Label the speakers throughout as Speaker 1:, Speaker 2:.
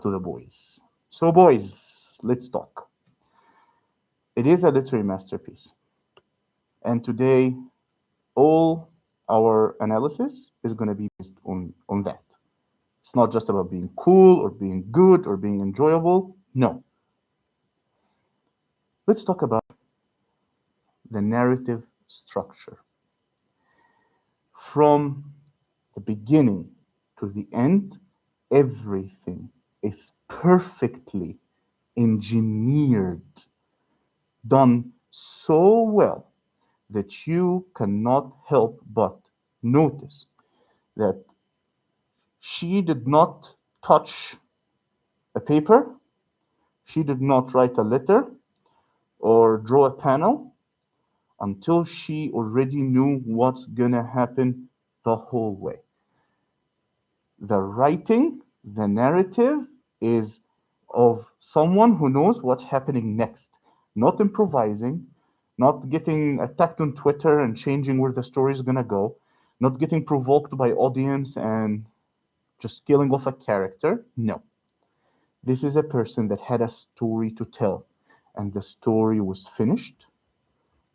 Speaker 1: to the boys. So, boys, let's talk. It is a literary masterpiece. And today, all our analysis is going to be based on that. It's not just about being cool or being good or being enjoyable. No. Let's talk about the narrative structure. From the beginning to the end, everything is perfectly engineered, done so well that you cannot help but notice that she did not touch a paper, she did not write a letter or draw a panel until she already knew what's gonna happen the whole way. The writing, the narrative is of someone who knows what's happening next, not improvising, not getting attacked on Twitter and changing where the story is gonna go, not getting provoked by audience and just killing off a character. No. This is a person that had a story to tell, and the story was finished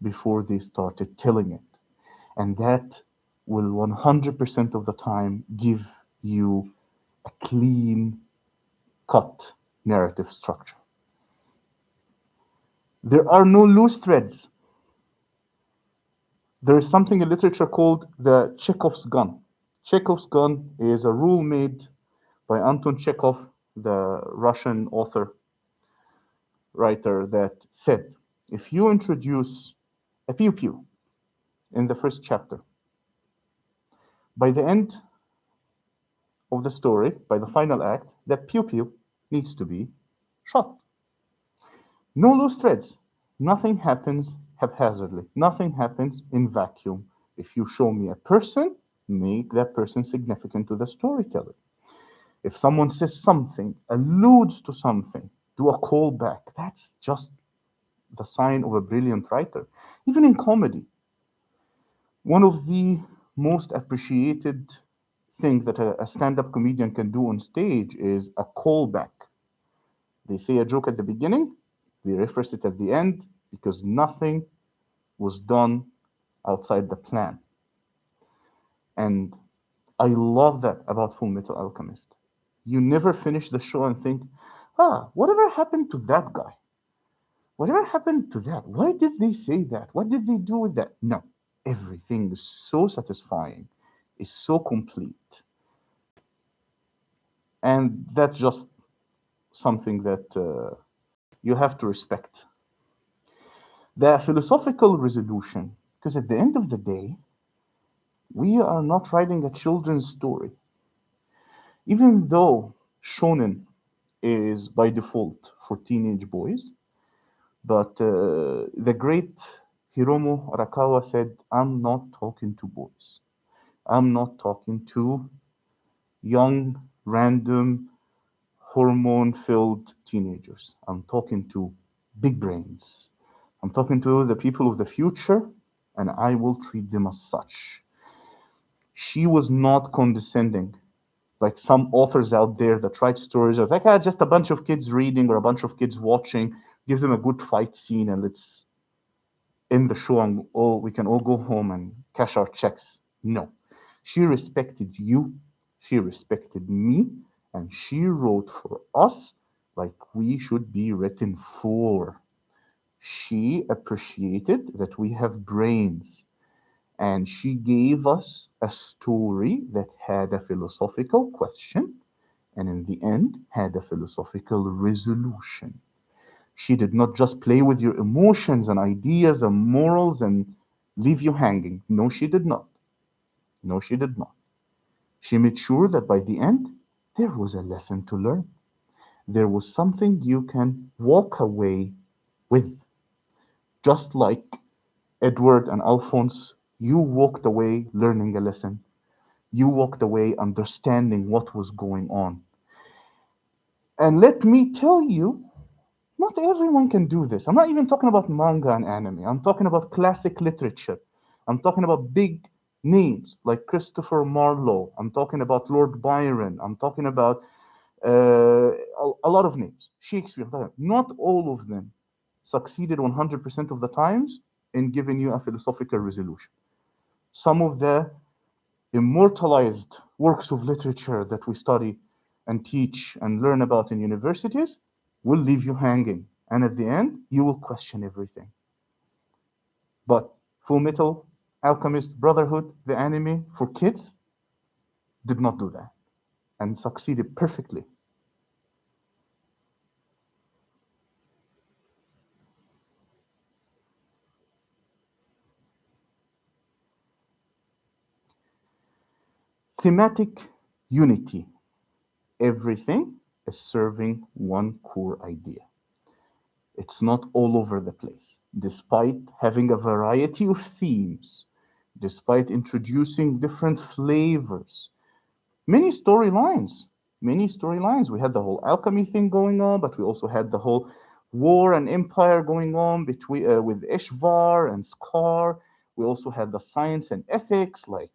Speaker 1: before they started telling it. And that will 100% of the time give you a clean cut narrative structure. There are no loose threads. There is something in literature called the Chekhov's gun. Chekhov's gun is a rule made by Anton Chekhov, the Russian author, writer, that said if you introduce a pew pew in the first chapter, by the end of the story, by the final act, that pew pew needs to be shot. No loose threads. Nothing happens haphazardly. Nothing happens in vacuum. If you show me a person, make that person significant to the storyteller. If someone says something, alludes to something, do a callback. That's just the sign of a brilliant writer. Even in comedy, one of the most appreciated things that a stand-up comedian can do on stage is a callback. They say a joke at the beginning, they reference it at the end because nothing was done outside the plan. And I love that about Fullmetal Alchemist. You never finish the show and think, whatever happened to that guy? Whatever happened to that? Why did they say that? What did they do with that? No. Everything is so satisfying, is so complete. And that's just something that you have to respect. The philosophical resolution, because at the end of the day, we are not writing a children's story. Even though shonen is by default for teenage boys, but the great Hiromu Arakawa said, I'm not talking to boys. I'm not talking to young, random, hormone filled teenagers. I'm talking to big brains. I'm talking to the people of the future, and I will treat them as such. She was not condescending like some authors out there that write stories of like, just a bunch of kids reading or a bunch of kids watching, give them a good fight scene, and let's end the show and we can all go home and cash our checks. No. She respected you, she respected me, and she wrote for us like we should be written for. She appreciated that we have brains, and she gave us a story that had a philosophical question and in the end had a philosophical resolution. She did not just play with your emotions and ideas and morals and leave you hanging. No, she did not. No, she did not. She made sure that by the end, there was a lesson to learn. There was something you can walk away with. Just like Edward and Alphonse, you walked away learning a lesson. You walked away understanding what was going on. And let me tell you, not everyone can do this. I'm not even talking about manga and anime. I'm talking about classic literature. I'm talking about big names like Christopher Marlowe. I'm talking about Lord Byron. I'm talking about a lot of names. Shakespeare, not all of them succeeded 100% of the times in giving you a philosophical resolution. Some of the immortalized works of literature that we study and teach and learn about in universities will leave you hanging. And at the end, you will question everything. But Fullmetal Alchemist Brotherhood, the anime for kids, did not do that and succeeded perfectly. Thematic unity. Everything is serving one core idea. It's not all over the place. Despite having a variety of themes, despite introducing different flavors, many storylines, many storylines. We had the whole alchemy thing going on, but we also had the whole war and empire going on between with Ishvar and Scar. We also had the science and ethics, like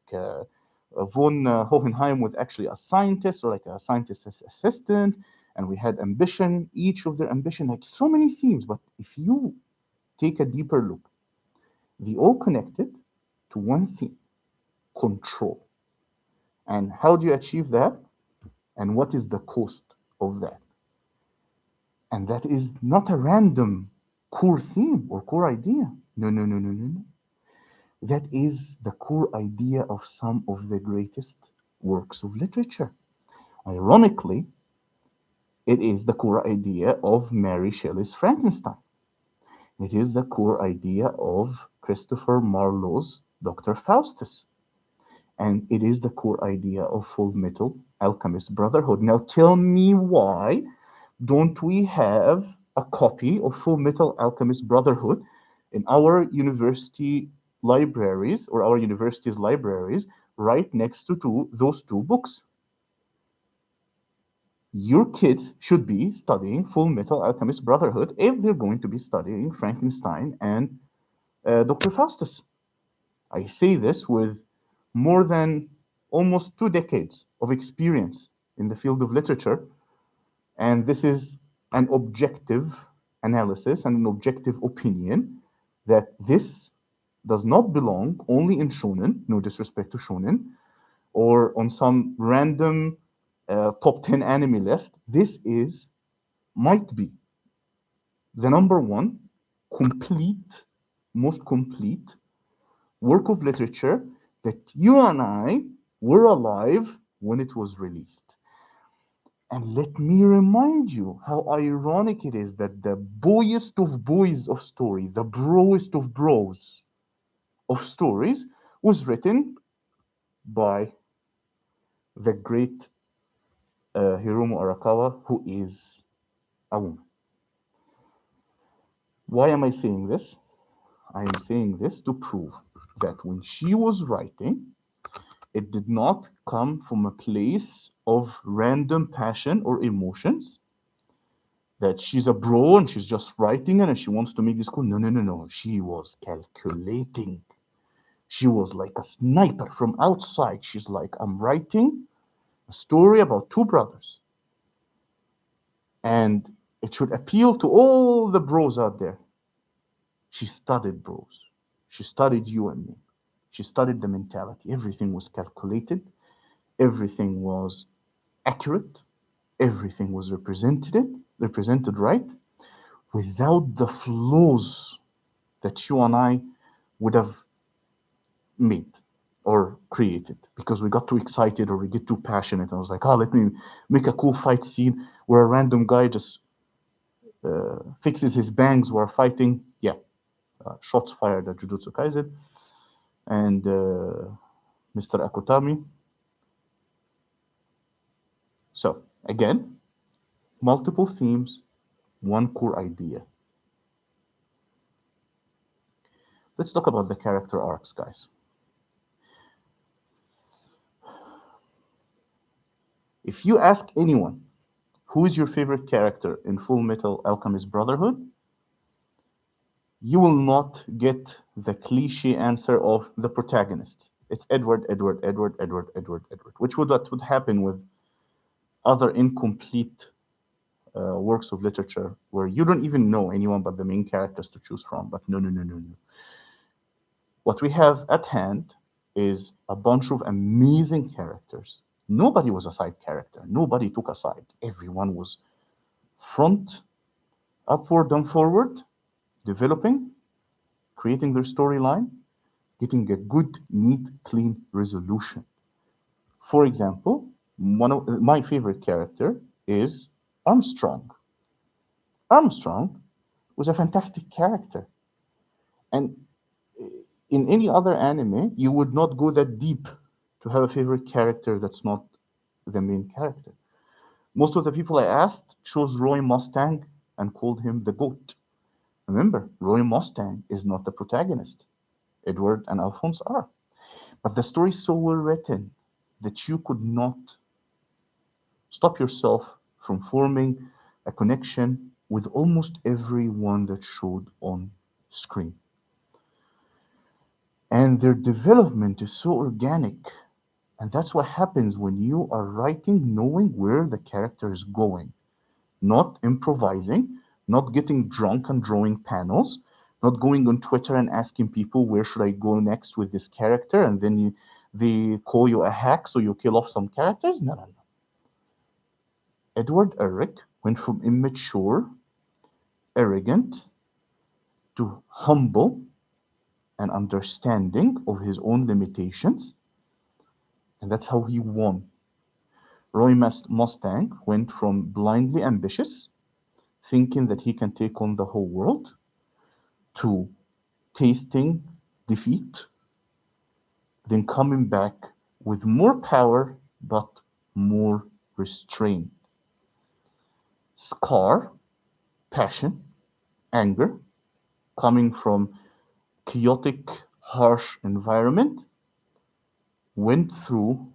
Speaker 1: von Hohenheim was actually a scientist or like a scientist's assistant, and we had ambition, each of their ambition, like so many themes. But if you take a deeper look, they all connected to one theme: control. And how do you achieve that? And what is the cost of that? And that is not a random core theme or core idea. No, no, no, no, no, no. That is the core idea of some of the greatest works of literature. Ironically, it is the core idea of Mary Shelley's Frankenstein. It is the core idea of Christopher Marlowe's Dr. Faustus. And it is the core idea of Full Metal Alchemist Brotherhood. Now tell me, why don't we have a copy of Full Metal Alchemist Brotherhood in our university libraries or our university's libraries right next to those two books? Your kids should be studying Full Metal Alchemist Brotherhood if they're going to be studying Frankenstein and Dr. Faustus. I say this with more than almost 2 decades of experience in the field of literature, and this is an objective analysis and an objective opinion that this does not belong only in shonen, no disrespect to shonen, or on some random top 10 anime list. This might be the number one complete, most complete work of literature that you and I were alive when it was released. And let me remind you how ironic it is that the boyest of boys of story, the broest of bros of stories, was written by the great Hiromu Arakawa, who is a woman. Why am I saying this? I am saying this to prove that when she was writing, it did not come from a place of random passion or emotions, that she's a bro and she's just writing it and she wants to make this cool. No, no, no, no. She was calculating. She was like a sniper from outside. She's like, I'm writing a story about two brothers. And it should appeal to all the bros out there. She studied bros. She studied you and me. She studied the mentality. Everything was calculated. Everything was accurate. Everything was represented right, without the flaws that you and I would have made or created, because we got too excited or we get too passionate. I was like, let me make a cool fight scene where a random guy just fixes his bangs while fighting. Yeah, shots fired at Jujutsu Kaisen and Mr. Akutami. So again, multiple themes, one core idea. Let's talk about the character arcs, guys. If you ask anyone, who is your favorite character in Full Metal Alchemist Brotherhood, you will not get the cliche answer of the protagonist. It's Edward, Edward, Edward, Edward, Edward, Edward, which would what would happen with other incomplete works of literature where you don't even know anyone but the main characters to choose from. But no, no, no, no, no. What we have at hand is a bunch of amazing characters. Nobody was a side character. Nobody took a side. Everyone was front, upward and forward, developing, creating their storyline, getting a good, neat, clean resolution. For example, one of my favorite character is Armstrong. Armstrong was a fantastic character, and in any other anime, you would not go that deep to have a favorite character that's not the main character. Most of the people I asked chose Roy Mustang and called him the GOAT. Remember, Roy Mustang is not the protagonist. Edward and Alphonse are. But the story is so well written that you could not stop yourself from forming a connection with almost everyone that showed on screen. And their development is so organic. And that's what happens when you are writing, knowing where the character is going, not improvising, not getting drunk and drawing panels, not going on Twitter and asking people where should I go next with this character, and then they call you a hack so you kill off some characters. No, no, no. Edward Eric went from immature, arrogant, to humble and understanding of his own limitations, and that's how he won. Roy Mustang went from blindly ambitious, thinking that he can take on the whole world, to tasting defeat, then coming back with more power but more restraint. Scar, passion, anger, coming from chaotic, harsh environment, went through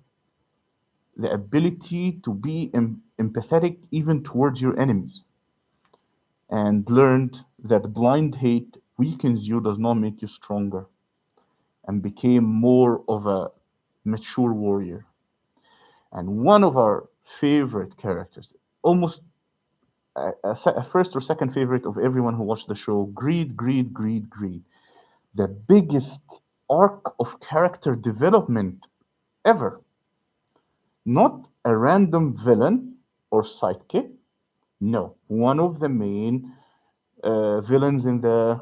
Speaker 1: the ability to be empathetic even towards your enemies, and learned that blind hate weakens you, does not make you stronger, and became more of a mature warrior. And one of our favorite characters, almost a first or second favorite of everyone who watched the show, Greed, Greed, Greed, Greed. The biggest arc of character development ever. Not a random villain or sidekick. No, one of the main villains in the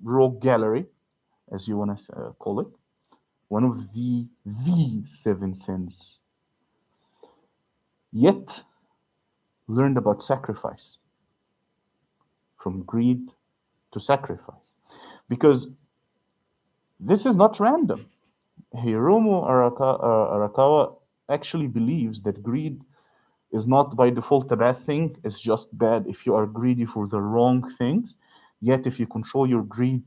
Speaker 1: rogue gallery, as you want to call it. One of the seven sins. Yet learned about sacrifice, from greed to sacrifice. Because this is not random. Hiromu Arakawa actually believes that greed is not by default a bad thing. It's just bad if you are greedy for the wrong things. Yet, if you control your greed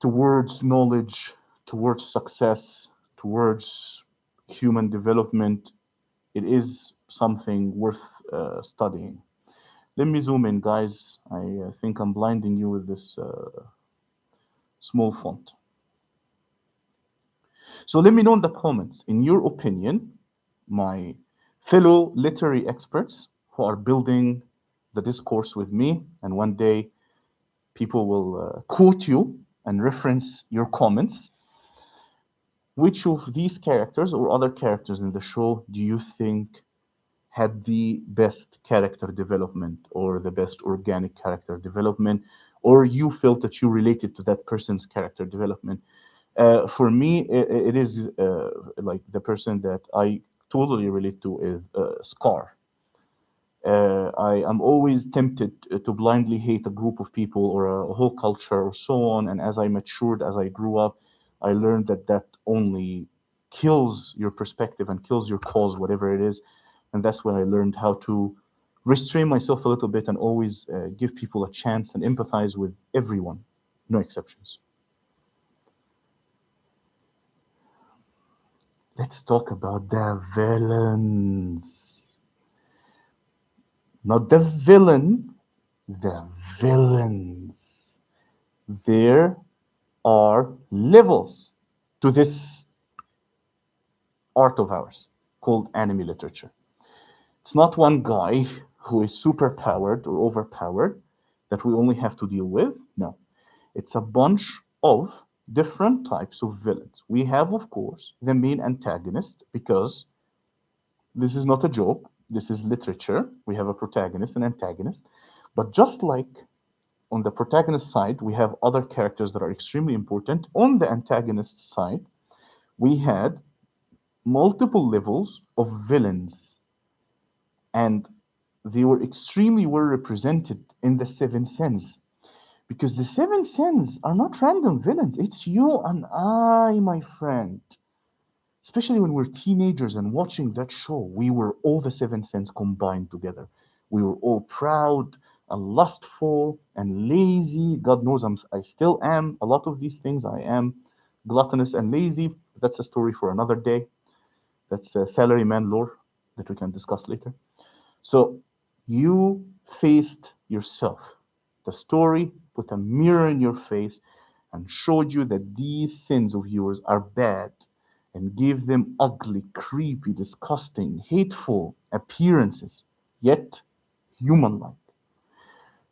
Speaker 1: towards knowledge, towards success, towards human development, it is something worth studying. Let me zoom in, guys. I think I'm blinding you with this small font. So let me know in the comments, in your opinion, my fellow literary experts who are building the discourse with me, and one day people will quote you and reference your comments. Which of these characters or other characters in the show do you think had the best character development or the best organic character development, or you felt that you related to that person's character development? For me, it is like the person that I totally relate to is Scar. I am always tempted to blindly hate a group of people or a whole culture or so on. And as I matured, as I grew up, I learned that that only kills your perspective and kills your cause, whatever it is. And that's when I learned how to restrain myself a little bit and always give people a chance and empathize with everyone, no exceptions. Let's talk about the villains. Not the villain, the villains. There are levels to this art of ours. called anime literature. It's not one guy who is super powered or overpowered that we only have to deal with. No, it's a bunch of different types of villains. We have, of course, the main antagonist, because this is not a joke, this is literature. We have a protagonist and antagonist. But just like on the protagonist side, we have other characters that are extremely important. On the antagonist side, we had multiple levels of villains, and they were extremely well represented in the Seven Sins. Because the Seven Sins are not random villains, it's you and I, my friend. Especially when we're teenagers and watching that show, we were all the Seven Sins combined together. We were all proud and lustful and lazy. God knows I still am. A lot of these things I am gluttonous and lazy. That's a story for another day. That's a salaryman lore that we can discuss later. So you faced yourself. The story put a mirror in your face and showed you that these sins of yours are bad, and gave them ugly, creepy, disgusting, hateful appearances, yet human like,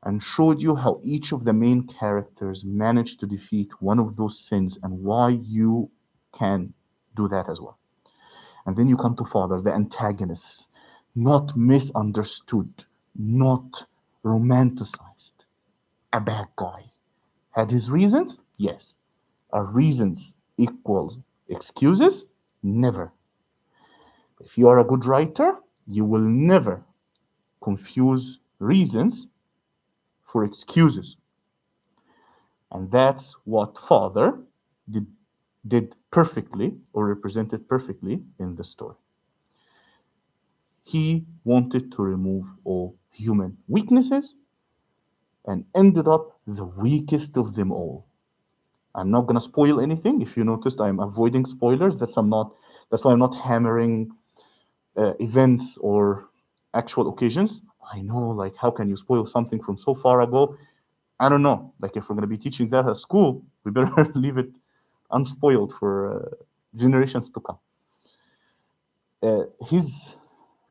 Speaker 1: and showed you how each of the main characters managed to defeat one of those sins and why you can do that as well. And then you come to Father, the antagonist, not misunderstood, not romanticized, a bad guy. Had his reasons? Yes. Are reasons equals excuses? Never. If you are a good writer, you will never confuse reasons for excuses. And that's what Father did, did perfectly, or represented perfectly in the story. He wanted to remove all human weaknesses and ended up the weakest of them all. I'm not gonna spoil anything. If you noticed, I'm avoiding spoilers. That's why I'm not hammering events or actual occasions. I know, like, how can you spoil something from so far ago? I don't know. Like, if we're gonna be teaching that at school, we better leave it unspoiled for generations to come. His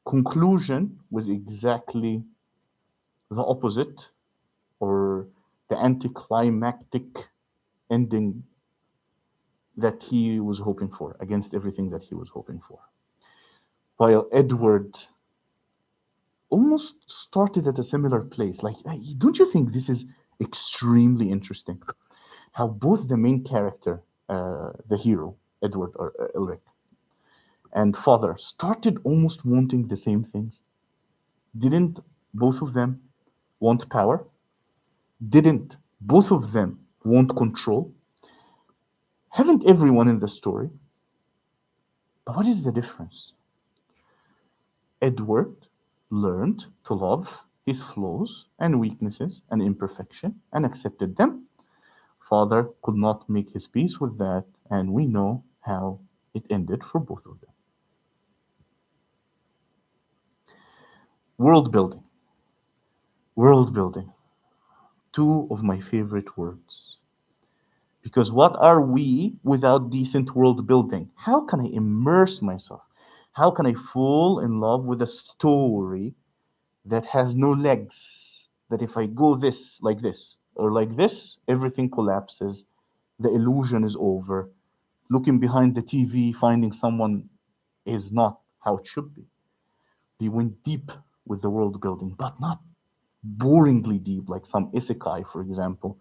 Speaker 1: conclusion was exactly the opposite, or the anticlimactic ending that he was hoping for, against everything that he was hoping for. While Edward almost started at a similar place. Like, don't you think this is extremely interesting? How both the main character, the hero, Edward or Elric, and Father started almost wanting the same things. Didn't both of them want power? Didn't both of them want control? Haven't everyone in the story? But what is the difference? Edward learned to love his flaws and weaknesses and imperfection and accepted them. Father could not make his peace with that, and we know how it ended for both of them. World building. World building. Two of my favorite words. Because what are we without decent world building? How can I immerse myself? How can I fall in love with a story that has no legs? That if I go this, or like this, everything collapses, the illusion is over. Looking behind the TV, finding someone is not how it should be. They went deep with the world building, but not boringly deep like some isekai, for example.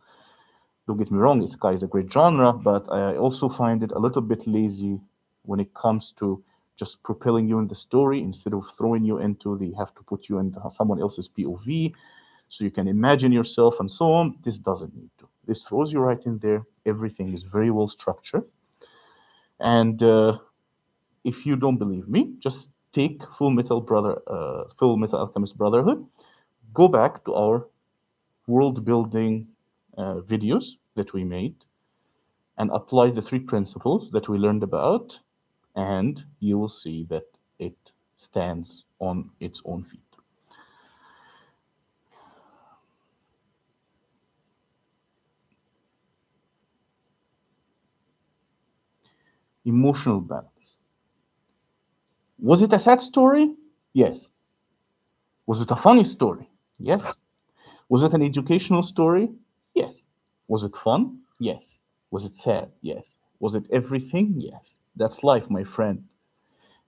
Speaker 1: Don't get me wrong, isekai is a great genre, but I also find it a little bit lazy when it comes to just propelling you in the story instead of throwing you into the have to put you in someone else's POV so you can imagine yourself and so on. This doesn't need to. This throws you right in there. Everything is very well structured. And if you don't believe me, just take Full Metal Alchemist Brotherhood. Go back to our world building videos that we made and apply the three principles that we learned about, and you will see that it stands on its own feet. Emotional balance. Was it a sad story? Yes. Was it a funny story? Yes. Was it an educational story? Yes. Was it fun? Yes. Was it sad? Yes. Was it everything? Yes. That's life, my friend.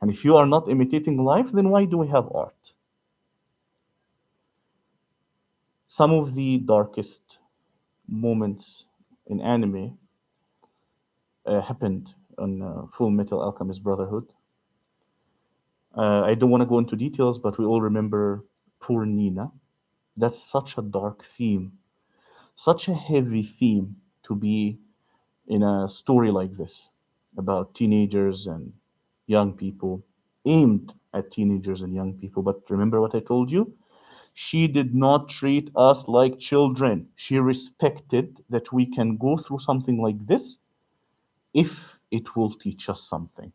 Speaker 1: And if you are not imitating life, then why do we have art? Some of the darkest moments in anime happened on Full Metal Alchemist Brotherhood. I don't want to go into details, but we all remember poor Nina. That's such a dark theme, such a heavy theme to be in a story like this about teenagers and young people, aimed at teenagers and young people. But remember what I told you? She did not treat us like children. She respected that we can go through something like this if it will teach us something.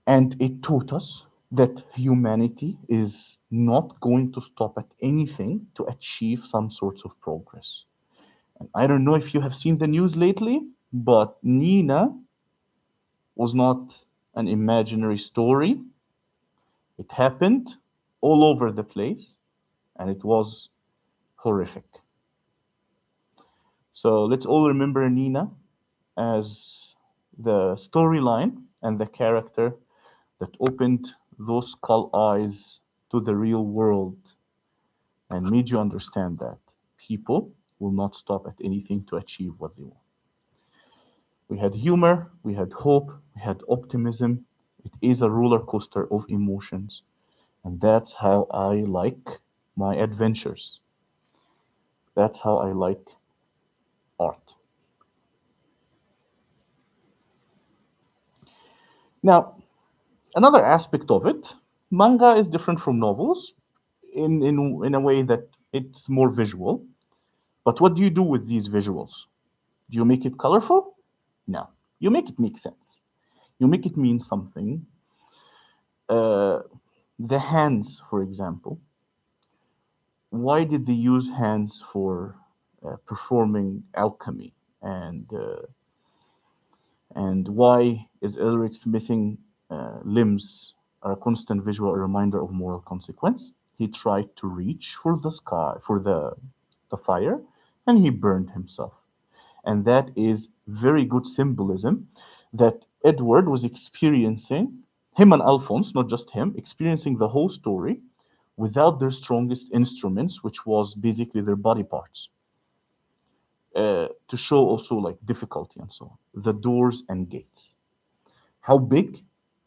Speaker 1: And it taught us that humanity is not going to stop at anything to achieve some sorts of progress. And I don't know if you have seen the news lately, but Nina was not an imaginary story. It happened all over the place, and it was horrific. So let's all remember Nina as the storyline and the character that opened those skull eyes to the real world and made you understand that people will not stop at anything to achieve what they want. We had humor, we had hope, we had optimism. It is a roller coaster of emotions, and that's how I like my adventures. That's how I like art. Now, another aspect of it, manga is different from novels in a way that it's more visual. But what do you do with these visuals? Do you make it colorful? No. You make it make sense. You make it mean something. Uh, the hands, for example, why did they use hands for performing alchemy? And why is Elric's missing limbs are a constant visual reminder of moral consequence? He tried to reach for the sky, for the fire, and he burned himself. And that is very good symbolism that Edward was experiencing, him and Alphonse, not just him, experiencing the whole story without their strongest instruments, which was basically their body parts, to show also like difficulty and so on. The doors and gates. How big,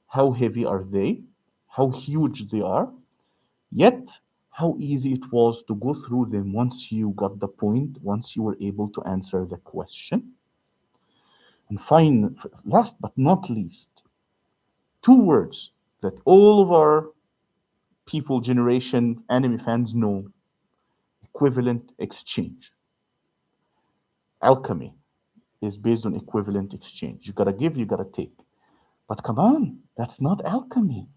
Speaker 1: how heavy are they? How huge they are? Yet, how easy it was to go through them once you got the point, once you were able to answer the question. And last but not least, two words that all of our people generation anime fans know: equivalent exchange. Alchemy is based on equivalent exchange. You gotta give, you gotta take. But come on, that's not alchemy.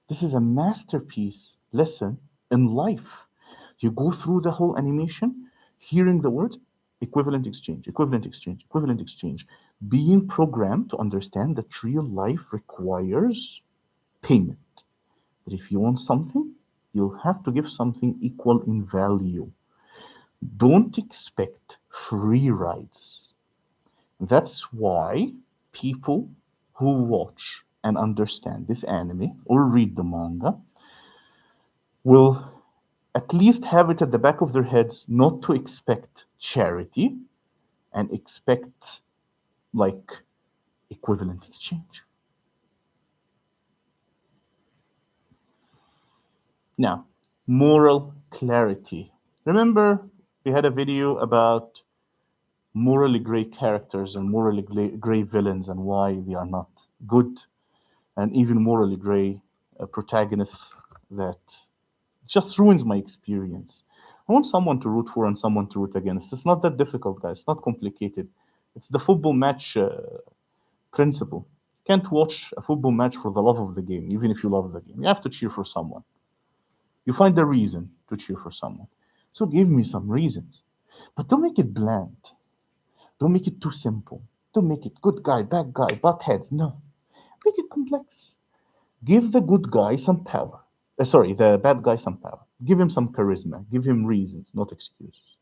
Speaker 1: This is a masterpiece lesson in life. You go through the whole animation, hearing the words equivalent exchange, equivalent exchange, equivalent exchange, being programmed to understand that real life requires payment. That if you want something, you'll have to give something equal in value. Don't expect free rides. That's why people who watch and understand this anime or read the manga will at least have it at the back of their heads not to expect charity and expect like equivalent exchange. Now, moral clarity. Remember, we had a video about morally gray characters and morally gray villains and why they are not good, and even morally gray protagonists that just ruins my experience. I want someone to root for and someone to root against. It's not that difficult, guys. It's not complicated. It's the football match principle. You can't watch a football match for the love of the game, even if you love the game. You have to cheer for someone. You find a reason to cheer for someone. So give me some reasons. But don't make it bland. Don't make it too simple. Don't make it good guy, bad guy, butt heads. No. Make it complex. Give the good guy some power. Sorry, the bad guy some power. Give him some charisma. Give him reasons, not excuses.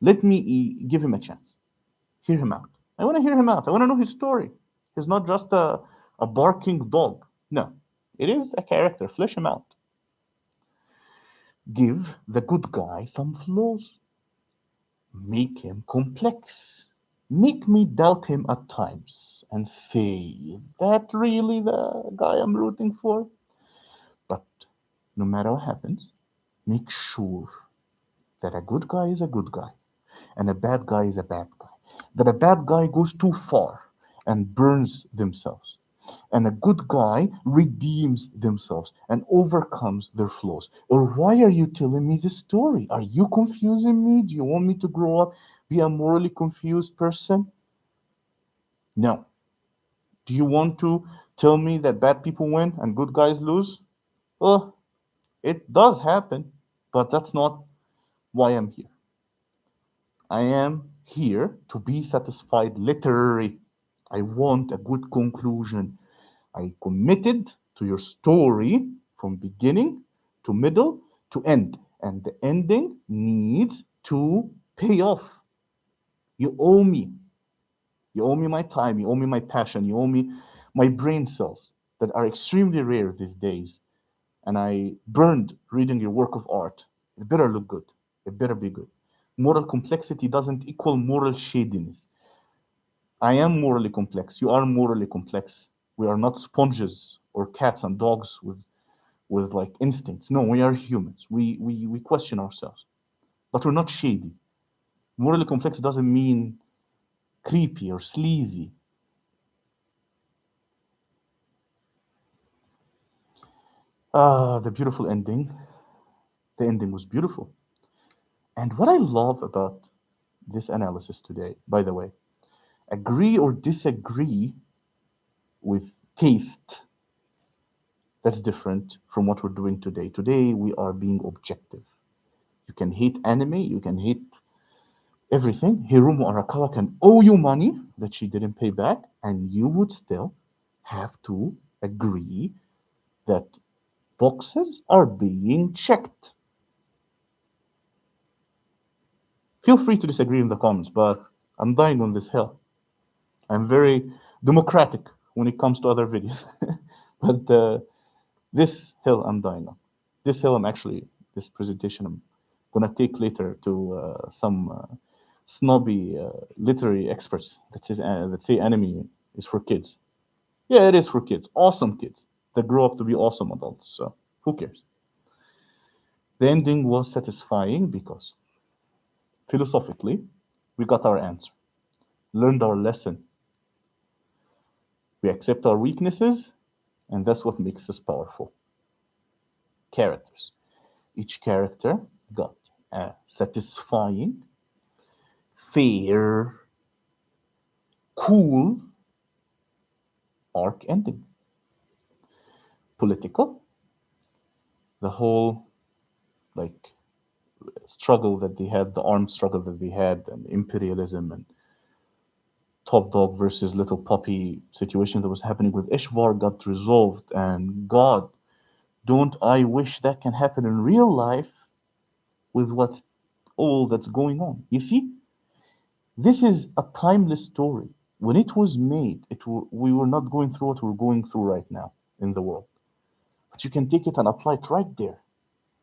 Speaker 1: Let me give him a chance. Hear him out. I want to hear him out. I want to know his story. He's not just a barking dog. No, it is a character. Flesh him out. Give the good guy some flaws. Make him complex. Make me doubt him at times and say, is that really the guy I'm rooting for? But no matter what happens, make sure that a good guy is a good guy and a bad guy is a bad guy. That a bad guy goes too far and burns themselves. And a good guy redeems themselves and overcomes their flaws. Or why are you telling me this story? Are you confusing me? Do you want me to grow up, be a morally confused person? No. Do you want to tell me that bad people win and good guys lose? Well, it does happen, but that's not why I'm here. I am here to be satisfied literally. I want a good conclusion. I committed to your story from beginning to middle to end, and the ending needs to pay off. You owe me. You owe me my time. You owe me my passion. You owe me my brain cells that are extremely rare these days. And I burned reading your work of art. It better look good. It better be good. Moral complexity doesn't equal moral shadiness. I am morally complex. You are morally complex. We are not sponges or cats and dogs with like instincts. No, we are humans. We question ourselves, but we're not shady. Morally complex doesn't mean creepy or sleazy. The beautiful ending. The ending was beautiful. And what I love about this analysis today, by the way, agree or disagree with taste, that's different from what we're doing today. Today, we are being objective. You can hate anime, you can hate everything. Hiromu Arakawa can owe you money that she didn't pay back, and you would still have to agree that boxes are being checked. Feel free to disagree in the comments, but I'm dying on this hill. I'm very democratic when it comes to other videos. but this hill I'm dying on. This hill I'm actually, this presentation I'm gonna take later to some snobby literary experts that say anime is for kids. Yeah, it is for kids. Awesome kids that grow up to be awesome adults. So who cares? The ending was satisfying because philosophically we got our answer, learned our lesson. We accept our weaknesses, and that's what makes us powerful. Characters. Each character got a satisfying, fair, cool arc ending. Political, the whole like struggle that they had, the armed struggle that they had, and imperialism and top dog versus little puppy situation that was happening with Ishvar got resolved. And God, don't I wish that can happen in real life with what all that's going on? You see, this is a timeless story. When it was made, we were not going through what we're going through right now in the world. But you can take it and apply it right there.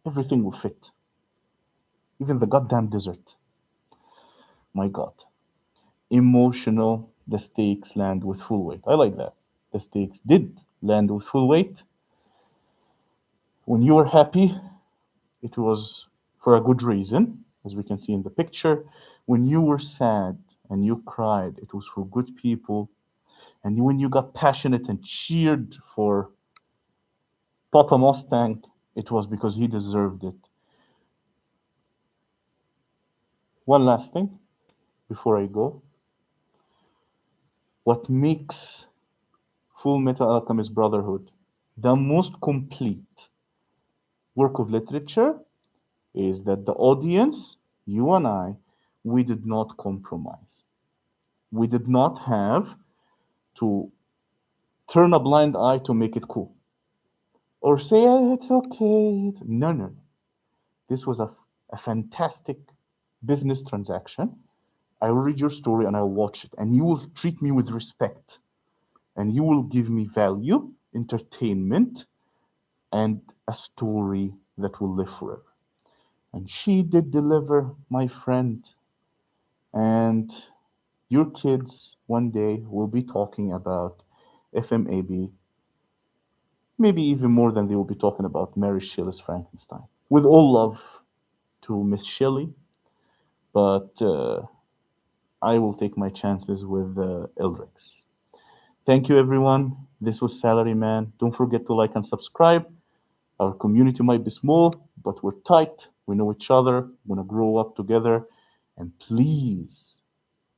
Speaker 1: Everything will fit. Even the goddamn desert. My God. Emotional, the stakes land with full weight. I like that. The stakes did land with full weight. When you were happy, it was for a good reason, as we can see in the picture. When you were sad and you cried, it was for good people. And when you got passionate and cheered for Papa Mustang, it was because he deserved it. One last thing before I go. What makes Fullmetal Alchemist Brotherhood the most complete work of literature is that the audience, you and I, we did not compromise. We did not have to turn a blind eye to make it cool, or say, it's okay. No, no, no. This was a fantastic business transaction. I will read your story and I'll watch it, and you will treat me with respect, and you will give me value, entertainment, and a story that will live forever. And she did deliver, my friend, and your kids one day will be talking about FMAB, maybe even more than they will be talking about Mary Shelley's Frankenstein. With all love to Miss Shelley, but I will take my chances with Elrix. Thank you, everyone. This was Salaryman. Don't forget to like and subscribe. Our community might be small, but we're tight. We know each other. We're going to grow up together. And please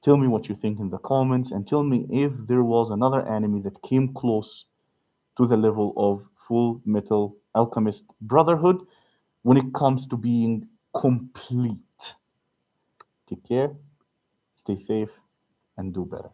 Speaker 1: tell me what you think in the comments, and tell me if there was another anime that came close to the level of Full Metal Alchemist Brotherhood when it comes to being complete. Take care, stay safe, and do better.